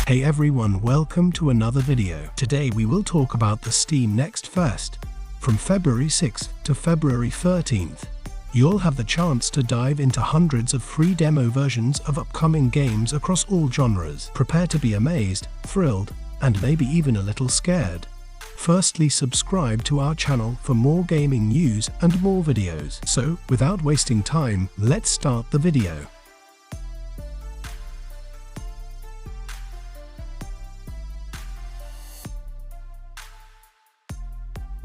Hey everyone, welcome to another video. Today we will talk about the Steam Next Fest. From February 6th to February 13th, you'll have the chance to dive into hundreds of free demo versions of upcoming games across all genres. Prepare to be amazed, thrilled, and maybe even a little scared. Firstly, subscribe to our channel for more gaming news and more videos. So, without wasting time, let's start the video.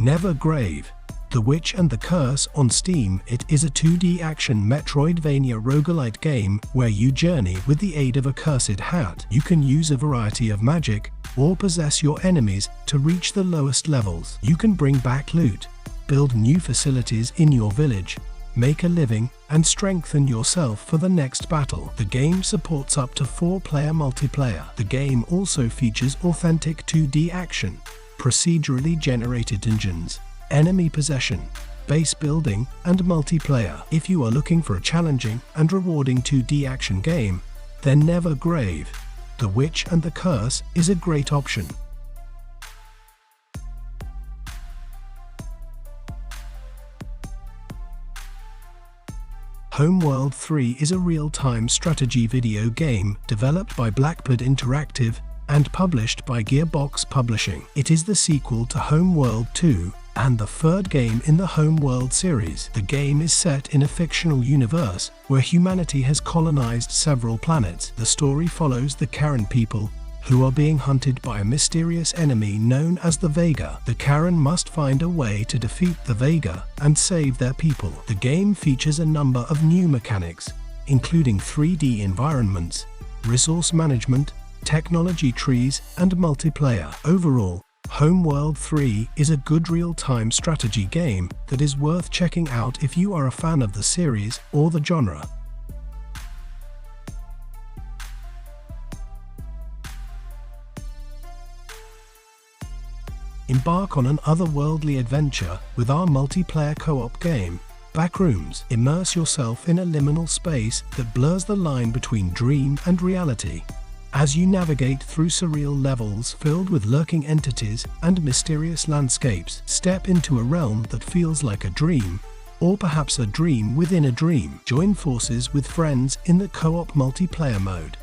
Nevergrave. The Witch and the Curse on Steam. It is a 2D action Metroidvania roguelite game where you journey with the aid of a cursed hat. You can use a variety of magic or possess your enemies to reach the lowest levels. You can bring back loot, build new facilities in your village, make a living, and strengthen yourself for the next battle. The game supports up to 4-player multiplayer. The game also features authentic 2D action, procedurally generated dungeons, enemy possession, base building, and multiplayer. If you are looking for a challenging and rewarding 2D action game, then Nevergrave, The Witch and the Curse is a great option. HomeWorld 3 is a real-time strategy video game developed by Blackbird Interactive and published by Gearbox Publishing. It is the sequel to HomeWorld 2 and the third game in the HomeWorld series. The game is set in a fictional universe where humanity has colonized several planets. The story follows the Karen people, who are being hunted by a mysterious enemy known as the Vega. The Karen must find a way to defeat the Vega and save their people. The game features a number of new mechanics, including 3D environments, resource management, technology trees, and multiplayer. Overall, HomeWorld 3 is a good real-time strategy game that is worth checking out if you are a fan of the series or the genre. Embark on an otherworldly adventure with our multiplayer co-op game, Backrooms. Immerse yourself in a liminal space that blurs the line between dream and reality. As you navigate through surreal levels filled with lurking entities and mysterious landscapes, step into a realm that feels like a dream, or perhaps a dream within a dream. Join forces with friends in the co-op multiplayer mode,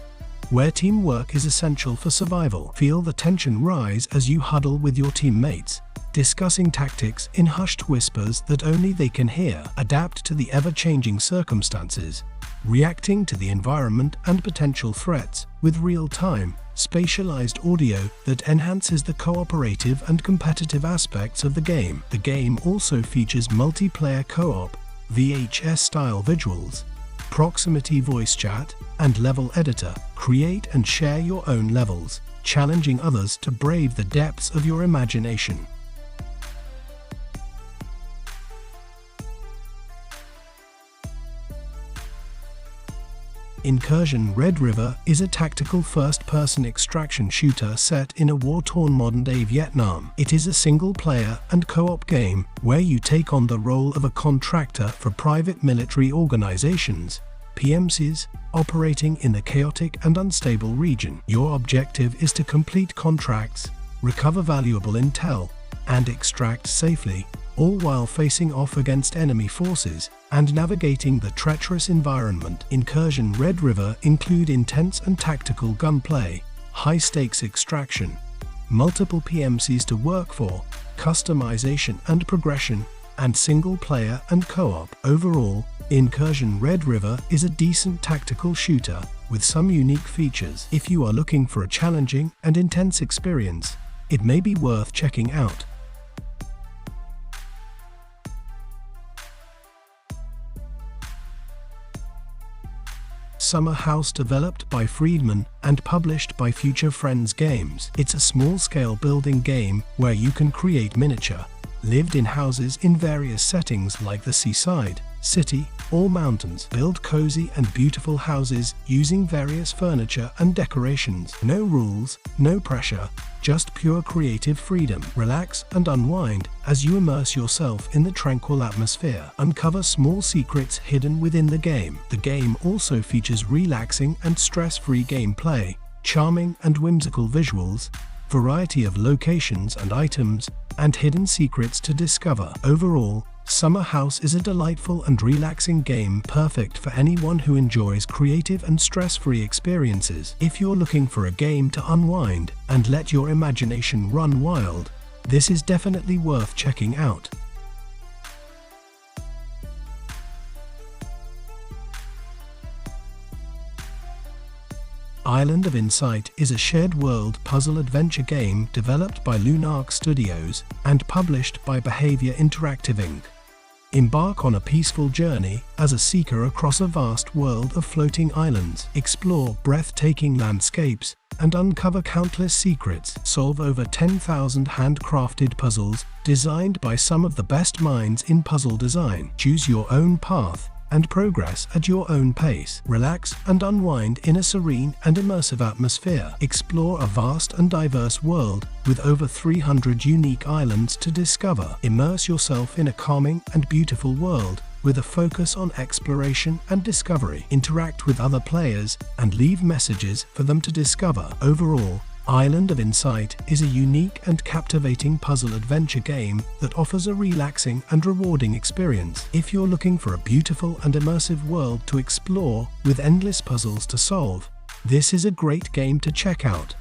where teamwork is essential for survival. Feel the tension rise as you huddle with your teammates, discussing tactics in hushed whispers that only they can hear. Adapt to the ever-changing circumstances, reacting to the environment and potential threats with real-time, spatialized audio that enhances the cooperative and competitive aspects of the game. The game also features multiplayer co-op, VHS-style visuals, proximity voice chat, and level editor. Create and share your own levels, challenging others to brave the depths of your imagination. Incursion Red River is a tactical first-person extraction shooter set in a war-torn modern-day Vietnam. It is a single-player and co-op game where you take on the role of a contractor for private military organizations, PMCs, operating in the chaotic and unstable region. Your objective is to complete contracts, recover valuable intel, and extract safely, all while facing off against enemy forces and navigating the treacherous environment. Incursion Red River include intense and tactical gunplay, high-stakes extraction, multiple PMCs to work for, customization and progression, and single-player and co-op. Overall, Incursion Red River is a decent tactical shooter with some unique features. If you are looking for a challenging and intense experience, it may be worth checking out. Summer House, developed by Friedman and published by Future Friends Games. It's a small-scale building game where you can create miniature, lived-in houses in various settings like the seaside, city, or mountains. Build cozy and beautiful houses using various furniture and decorations. No rules, no pressure, just pure creative freedom. Relax and unwind as you immerse yourself in the tranquil atmosphere. Uncover small secrets hidden within the game. The game also features relaxing and stress-free gameplay, charming and whimsical visuals, variety of locations and items, and hidden secrets to discover. Overall, Summer House is a delightful and relaxing game perfect for anyone who enjoys creative and stress-free experiences. If you're looking for a game to unwind and let your imagination run wild, this is definitely worth checking out. Island of Insight is a shared world puzzle adventure game developed by Lunark Studios and published by Behavior Interactive Inc. Embark on a peaceful journey as a seeker across a vast world of floating islands. Explore breathtaking landscapes and uncover countless secrets. Solve over 10,000 handcrafted puzzles designed by some of the best minds in puzzle design. Choose your own path and progress at your own pace. Relax and unwind in a serene and immersive atmosphere. Explore a vast and diverse world with over 300 unique islands to discover. Immerse yourself in a calming and beautiful world with a focus on exploration and discovery. Interact with other players and leave messages for them to discover. Overall, Island of Insight is a unique and captivating puzzle adventure game that offers a relaxing and rewarding experience. If you're looking for a beautiful and immersive world to explore with endless puzzles to solve, this is a great game to check out.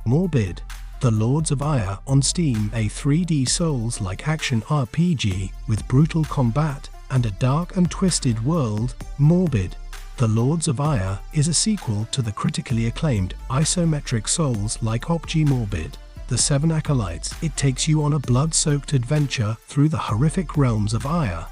Morbid, The Lords of IRE on Steam, a 3D Souls-like action RPG with brutal combat and a dark and twisted world. Morbid, The Lords of IRE is a sequel to the critically acclaimed isometric Souls-like RPG Morbid, The Seven Acolytes. It takes you on a blood-soaked adventure through the horrific realms of IRE,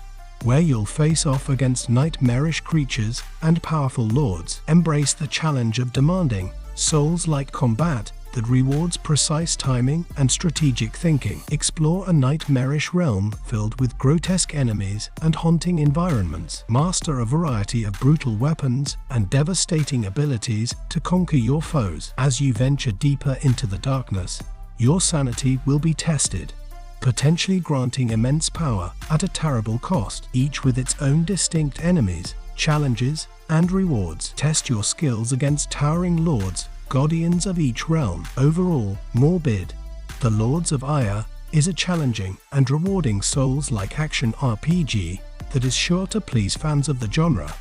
where you'll face off against nightmarish creatures and powerful lords. Embrace the challenge of demanding, Souls-like combat that rewards precise timing and strategic thinking. Explore a nightmarish realm filled with grotesque enemies and haunting environments. Master a variety of brutal weapons and devastating abilities to conquer your foes. As you venture deeper into the darkness, your sanity will be tested, potentially granting immense power at a terrible cost, each with its own distinct enemies, challenges, and rewards. Test your skills against towering lords, guardians of each realm. Overall, Morbid, The Lords of IRE is a challenging and rewarding Souls-like action RPG that is sure to please fans of the genre.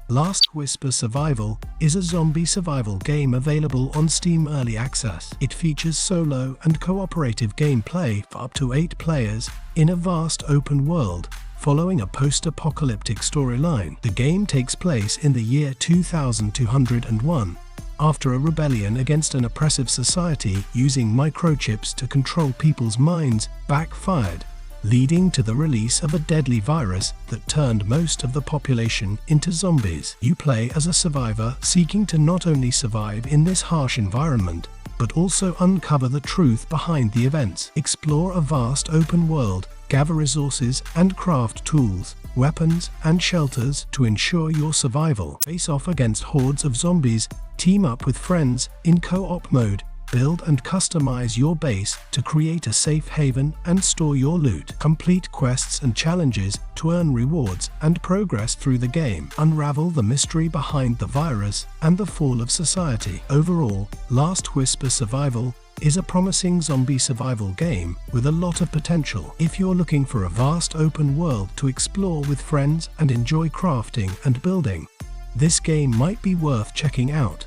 Last Whisper Survival is a zombie survival game available on Steam Early Access. It features solo and cooperative gameplay for up to 8 players in a vast open world, following a post-apocalyptic storyline. The game takes place in the year 2201, after a rebellion against an oppressive society using microchips to control people's minds backfired, leading to the release of a deadly virus that turned most of the population into zombies. You play as a survivor seeking to not only survive in this harsh environment, but also uncover the truth behind the events. Explore a vast open world, gather resources and craft tools, weapons and shelters to ensure your survival. Face off against hordes of zombies, team up with friends in co-op mode, build and customize your base to create a safe haven and store your loot. Complete quests and challenges to earn rewards and progress through the game. Unravel the mystery behind the virus and the fall of society. Overall, Last Whisper Survival is a promising zombie survival game with a lot of potential. If you're looking for a vast open world to explore with friends and enjoy crafting and building, this game might be worth checking out.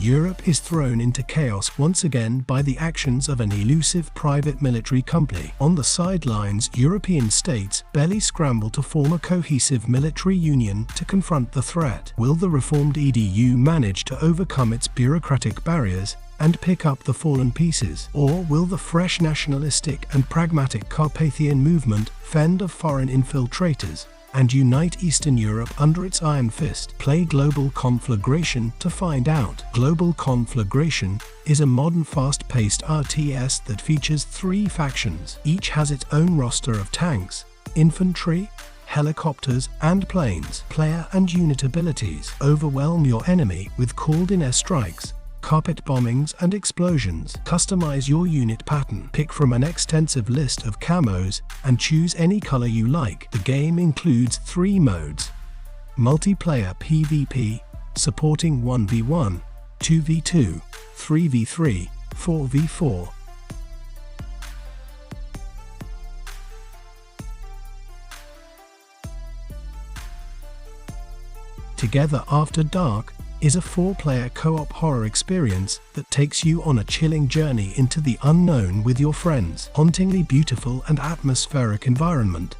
Europe is thrown into chaos once again by the actions of an elusive private military company. On the sidelines, European states barely scramble to form a cohesive military union to confront the threat. Will the reformed EDU manage to overcome its bureaucratic barriers and pick up the fallen pieces? Or will the fresh nationalistic and pragmatic Carpathian movement fend off foreign infiltrators and unite Eastern Europe under its iron fist. Play Global Conflagration to find out. Global Conflagration is a modern fast-paced RTS that features 3 factions. Each has its own roster of tanks, infantry, helicopters, and planes. Player and unit abilities: overwhelm your enemy with called-in airstrikes, carpet bombings, and explosions. Customize your unit pattern. Pick from an extensive list of camos and choose any color you like. The game includes 3 modes: multiplayer PvP, supporting 1v1, 2v2, 3v3, 4v4. Together After Dark is a 4-player co-op horror experience that takes you on a chilling journey into the unknown with your friends. Hauntingly beautiful and atmospheric environment.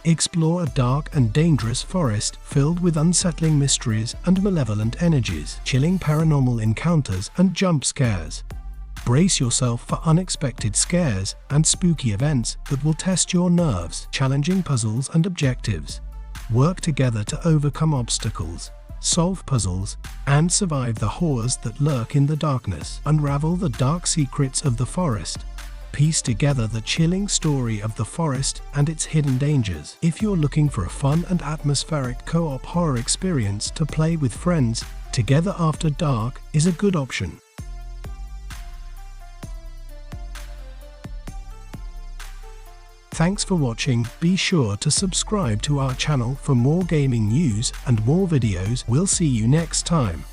Explore a dark and dangerous forest filled with unsettling mysteries and malevolent energies. Chilling paranormal encounters and jump scares. Brace yourself for unexpected scares and spooky events that will test your nerves. Challenging puzzles and objectives. Work together to overcome obstacles, solve puzzles, and survive the horrors that lurk in the darkness. Unravel the dark secrets of the forest. Piece together the chilling story of the forest and its hidden dangers. If you're looking for a fun and atmospheric co-op horror experience to play with friends, Together After Dark is a good option. Thanks for watching. Be sure to subscribe to our channel for more gaming news and more videos. We'll see you next time.